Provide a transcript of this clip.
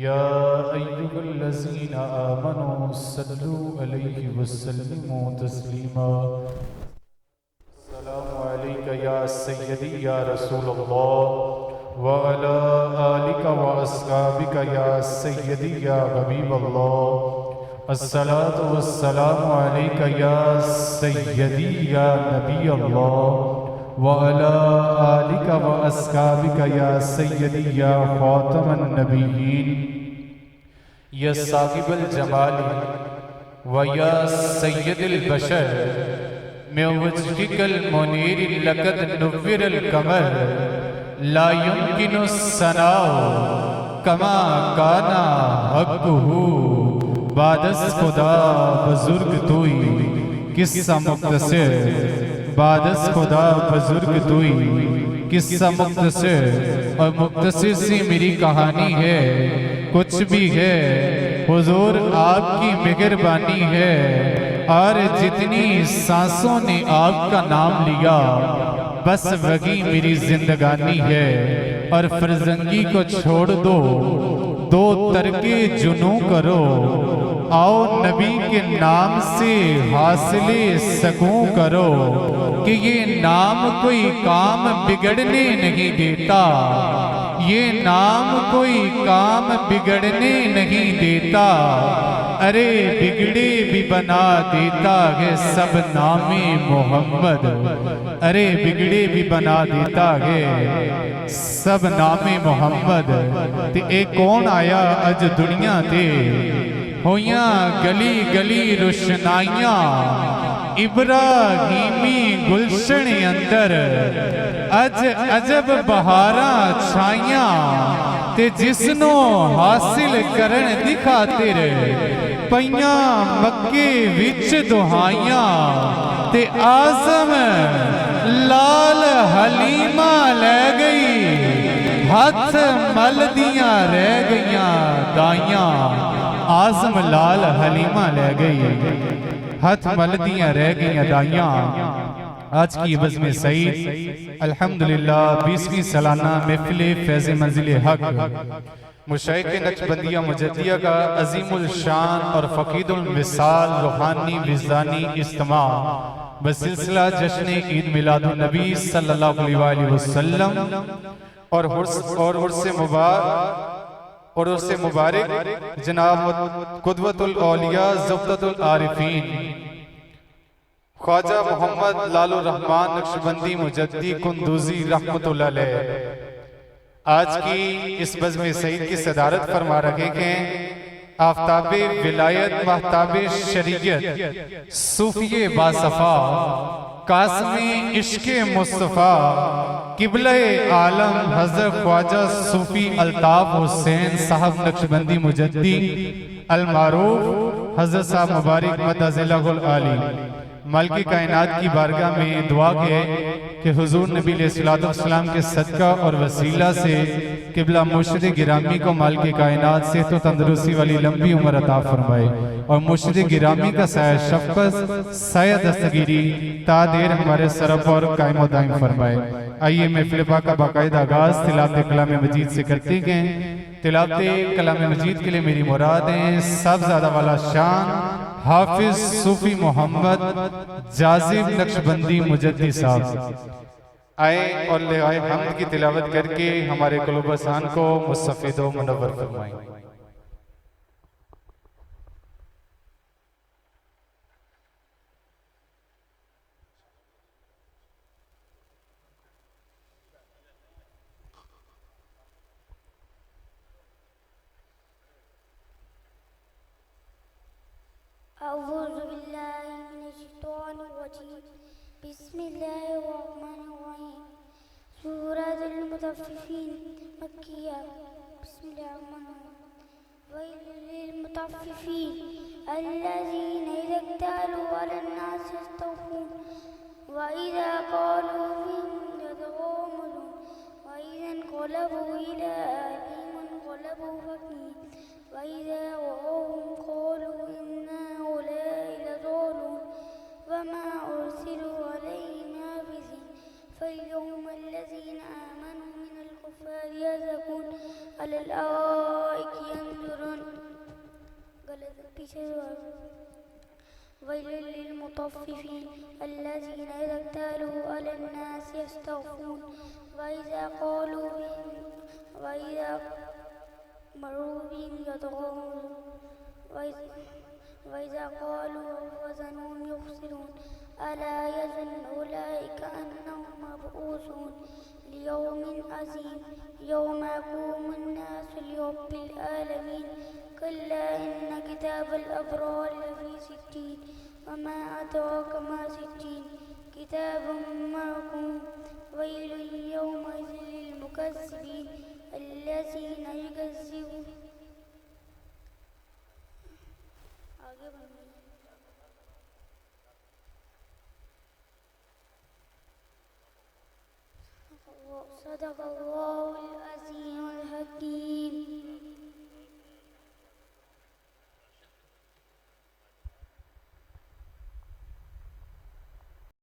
या अय्युहल्लज़ीना आमनू सल्लू अलैहि वसल्लिमू तस्लीमा। अस्सलामु अलैका या सय्यदी या रसूलल्लाह व अला आलिका व अस्हाबिका या सय्यदी या हबीबल्लाह। अस्सलातु वस्सलामु अलैका या सय्यदी या नबी अल्लाह व अला आलिका व अस्हाबिका या सय्यदी या खातमन नबिय्यीन या साहिबल जमाल व या सय्यदुल बशर में वजहिकल मुनीर लक़द नुव्विरल कमर ला युमकिनु सनाउ कमा काना हक़्क़ुहु बादस खुदा बुजुर्ग तोई किस्सा मुख्तसर बादस खुदा बुजुर्ग तोई किस्सा मुख्तसर और मुख्तसर से मेरी कहानी है। कुछ भी है हुजूर आपकी मेहरबानी है और जितनी सांसों ने आपका नाम लिया बस वही मेरी जिंदगानी है। और फर्जंगी को छोड़ दो, दो तरके जुनू करो, आओ नबी के नाम से हासिले सकूं करो कि ये नाम कोई काम बिगड़ने नहीं देता, ये नाम कोई काम बिगड़ने नहीं देता। अरे बिगड़े भी बना देता है सब नामे मोहम्मद, अरे बिगड़े भी बना देता है सब नामे मोहम्मद। ते एक कौन आया अज दुनिया ते होइया गली गली रोशनाइयां इब्राहिमी गुलशन अंदर अज अजब बहारा छाइया ते जिसनो हासिल करन दी खातिर पईयां मक्के विच दुहाइयां ते आज़म लाल हलीमा लै गई हथ मल दियां रह गईयां दाइयां। आज़म लाल हलीमा लै गई हथ मल दियां रह गईयां दाइयां। आज की बज़्म सईद अल्हम्दुलिल्लाह 20वीं सालाना महफिल फैज़ मंजिल हक मुशाइख नक्शबंदिया मुजद्दिया का अजीमुल शान और फ़कीदुल मिसाल रूहानी विज़दानी इज्तिमा बसिलसिला जश्न ईद मिलादुन नबी सल्लल्लाहु अलैहि वसल्लम और उससे मुबारक जनाब कुदवतुल औलिया ज़ुफ़तुल आरिफीन ख्वाजा मोहम्मद लालुर रहमान नक्शबंदी मुजद्दी कुंदूजी रहमतुल्लाह अलैह आज की इस बज़्म सईद की सदारत फरमा रहे हैं। आफ्ताबे विलायत महताबे शरीयत सूफिये बासफ़ा कासमे इश्क़े मुस्तफ़ा किबले आलम हज़रत ख्वाजा सूफी अल्ताफ़ हुसैन साहब नक्शबंदी मुजद्दी अल मारूफ हज़रत साहब मुबारक मदज़िलहुल आली मालिक कायनात की बारगाह में दुआ है कि हुजूर नबी अलैहिस्सलाम के सदका और वसीला से किबला मुर्शिद गिरामी को मालिक कायनात सेहत व तंदुरुस्ती वाली लंबी उम्र अता फरमाए और मुर्शिद गिरामी का साया शफ़क़त साया दस्तगीरी तादेर हमारे सरफ और कायम व दायम फरमाए। आइए महफिल पाक का बाकायदा आगाज़ तिलावत कलाम मजीद से करते हैं। तिलावत कलाम मजीद के लिए मेरी मुरादें सबज़ादा वाला शान हाफिज सूफी मोहम्मद जाजिब नक्शबंदी मुजद्दी साहब आए और ले आए हम्द की तिलावत करके हमारे क़ुलूब-ए-सान को मुस्तफ़ीद व मुनव्वर फरमाएं। अऊज़ु बिल्लाहि मिनश्शैतानिर्रजीम बिस्मिल्लाहिर्रहमानिर्रहीम सूरतुल मुतफ़्फ़िफ़ीन मक्किया बिस्मिल्लाहिर्रहमानिर्रहीम वैलुल लिल मुतफ़्फ़िफ़ीन अल्लज़ीना इज़ा इक्तालू अलन्नासि यस्तawफ़ून व इज़ा क़ालू फ़ीहिम यतग़ामज़ून व इज़ा इंक़लबू इला अहलिहिम इंक़लबू फ़कीह व इज़ा रअवहुम क़ालू इन्ना उलाइका लज़ालून व मा उरसिलू अलैहिम हाफ़िज़ीन फ़ल्यौमल्लज़ीना आमनू मिनल कुफ़्फ़ारि यज़हकून على الأرائك ينظرون गलत पीछे ويل للمطففين الذين إذا اكتالوا على الناس يستوفون وإذا قالوا بهم وإذا مروا بهم يتغامزون وإذا قالوا وزنهم يخسرون ألا يظن أولئك أنهم مبعوثون ليوم عظيم يوم يقوم الناس لرب العالمين كلا إن كتاب الأبرار لفي سجين وما أدراك ما سجين كتاب مرقوم ويل يومئذ للمكذبين الذين يكذبون صدق الله